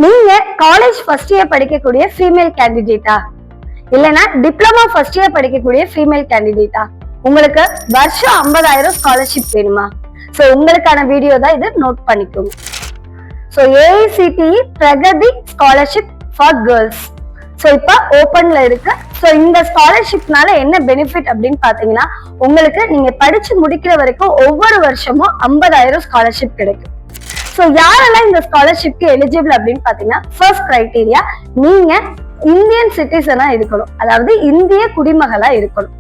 நீங்க college first year படிக்கக்கூடிய female கேண்டிடேட்டா இல்லைன்னா டிப்ளமா ஃபர்ஸ்ட் இயர் படிக்கக்கூடிய ஃபீமேல் கேண்டிடேட்டா உங்களுக்கு வருஷம் 50,000 ஸ்காலர்ஷிப் வேணுமா? சோ உங்களுக்கான வீடியோ தான் இது, நோட் பண்ணிக்கோங்க. So AICTE Pragati scholarship for girls so இப்ப ஓபன்ல இருக்கு. சோ இந்த ஸ்காலர்ஷிப்னால என்ன பெனிஃபிட் அப்படின்னு பாத்தீங்கன்னா, உங்களுக்கு நீங்க படிச்சு முடிக்கிற வரைக்கும் ஒவ்வொரு வருஷமும் 50,000 ஸ்காலர்ஷிப் கிடைக்கும். சோ யாரெல்லாம் இந்த ஸ்காலர்ஷிப்க்கு எலிஜிபிள் அப்படின்னு பாத்தீங்கன்னா, ஃபர்ஸ்ட் கிரைட்டீரியா நீங்க இந்தியன் சிட்டிசனா இருக்கணும், அதாவது இந்திய குடிமகளா இருக்கணும்.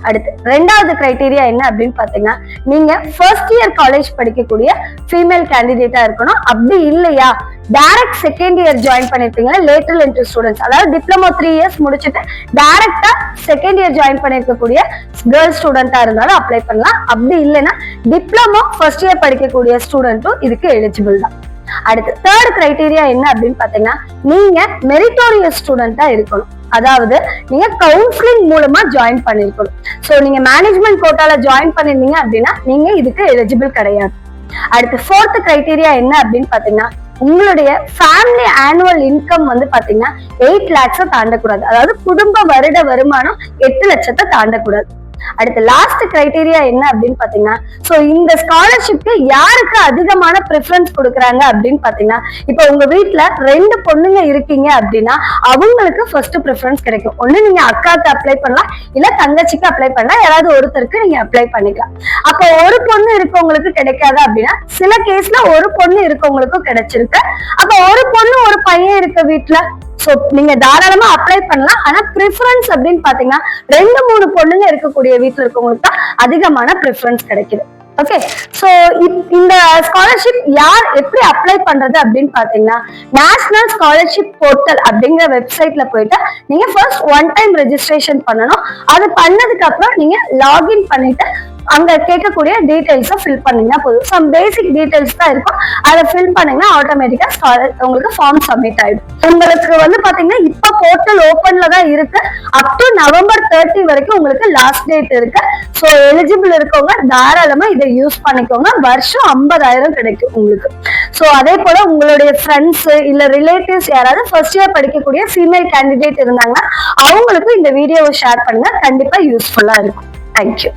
அடுத்து ரெண்டாவது கிரைட்டீரியா என்ன அப்படின்னு பாத்தீங்கன்னா, நீங்க ஃபர்ஸ்ட் இயர் காலேஜ் படிக்கக்கூடிய ஃபீமேல் கேண்டிடேட்டா இருக்கணும். அப்படி இல்லையா டைரக்ட் செகண்ட் இயர் ஜாயின் பண்ணிருப்பீங்க லேட்டரல் என்ட்ரி ஸ்டூடெண்ட்ஸ், அதாவது டிப்ளமோ 3 இயர்ஸ் முடிச்சுட்டு டைரக்டா செகண்ட் இயர் ஜாயின் பண்ணிருக்கக்கூடிய கேர்ள்ஸ் ஸ்டூடெண்டா இருந்தாலும் அப்ளை பண்ணலாம். அப்படி இல்லைன்னா டிப்ளமோ ஃபர்ஸ்ட் இயர் படிக்கக்கூடிய ஸ்டூடெண்ட்டும் இதுக்கு எலிஜிபிள் தான். அடுத்து தேர்ட் கிரைட்டீரியா என்ன அப்படின்னு பாத்தீங்கன்னா, நீங்க மெரிட்டோரியஸ் ஸ்டூடெண்டா இருக்கணும், அதாவது நீங்க கவுன்சிலிங் மூலமா ஜாயின் பண்ணிருக்கணும். சோ நீங்க மேனேஜ்மெண்ட் கோட்டால ஜாயின் பண்ணிருந்தீங்க அப்படின்னா நீங்க இதுக்கு எலிஜிபிள் கிடையாது. அடுத்து ஃபோர்த் கிரைட்டீரியா என்ன அப்படின்னு பாத்தீங்கன்னா, உங்களுடைய ஃபேமிலி ஆனுவல் இன்கம் வந்து பாத்தீங்கன்னா 8 lakhs தாண்டக்கூடாது, அதாவது குடும்ப வருட வருமானம் 8 லட்சத்தை தாண்டக்கூடாது. அடுத்து லாஸ்ட் கிரைட்டீரியா என்ன அப்படின்னு பாத்தீங்கன்னா, சோ இந்த ஸ்காலர்ஷிப்க்கு யாருக்கு அதிகமான ப்ரிஃபரன்ஸ் கொடுக்குறாங்க அப்படின்னு பாத்தீங்கன்னா, இப்ப உங்க வீட்டுல 2 பொண்ணுங்க இருக்கீங்க அப்படின்னா அவங்களுக்கு ஃபர்ஸ்ட் ப்ரிஃபரன்ஸ் கிடைக்கும். ஒண்ணு நீங்க அக்காவுக்கு அப்ளை பண்ணலாம், இல்ல தங்கச்சிக்கு அப்ளை பண்ணலாம், யாராவது ஒருத்தருக்கு நீங்க அப்ளை பண்ணிக்கலாம். அப்போ ஒரு பொண்ணு இருக்கவங்களுக்கு கிடைக்காது அப்படின்னா சில கேஸ்ல ஒரு பொண்ணு இருக்கவங்களுக்கும் கிடைச்சிருக்கு. அப்ப ஒரு பொண்ணு ஒரு பையன் இருக்க வீட்டுல சோ நீங்க தாராளமா அப்ளை பண்ணலாம். ஆனா ப்ரிஃபரன்ஸ் அப்படின்னு பாத்தீங்கன்னா 2-3 பொண்ணுங்க இருக்கக்கூடிய வீட்டுல இருக்கவங்களுக்கு தான் அதிகமான ப்ரிஃபரன்ஸ் கிடைக்குது. ஓகே, சோ இந்த ஸ்காலர்ஷிப் யார் எப்படி அப்ளை பண்றது அப்படின்னு பாத்தீங்கன்னா, நேஷனல் ஸ்காலர்ஷிப் போர்ட்டல் அப்படிங்கிற வெப்சைட்ல போயிட்டு நீங்க ஃபர்ஸ்ட் 1 டைம் ரெஜிஸ்ட்ரேஷன் பண்ணணும். அது பண்ணதுக்கு அப்புறம் நீங்க லாகின் பண்ணிட்டு அங்க கேட்கக்கூடிய டீடைல்ஸை ஃபில் பண்ணீங்கன்னா போதும். சம் பேசிக் டீடைல்ஸ் தான் இருக்கும், அதை ஃபில் பண்ணீங்கன்னா ஆட்டோமேட்டிக்கா உங்களுக்கு ஃபார்ம் சப்மிட் ஆயிடும். உங்களுக்கு வந்து பாத்தீங்கன்னா இப்ப போர்ட்டல் ஓபன்ல தான் இருக்கு. அப் டு நவம்பர் 30 வரைக்கும் உங்களுக்கு லாஸ்ட் டேட் இருக்கு. சோ எலிஜிபிள் இருக்கவங்க தாராளமா இதை யூஸ் பண்ணிக்கோங்க. வருஷம் 50,000 கிடைக்கும் உங்களுக்கு. சோ அதே போல உங்களுடைய ஃப்ரெண்ட்ஸ் இல்ல ரிலேட்டிவ்ஸ் யாராவது ஃபர்ஸ்ட் இயர் படிக்கக்கூடிய ஃபீமேல் கேண்டிடேட் இருந்தாங்கன்னா அவங்களுக்கு இந்த வீடியோவை ஷேர் பண்ணுங்க, கண்டிப்பா யூஸ்ஃபுல்லா இருக்கும். தேங்க்யூ.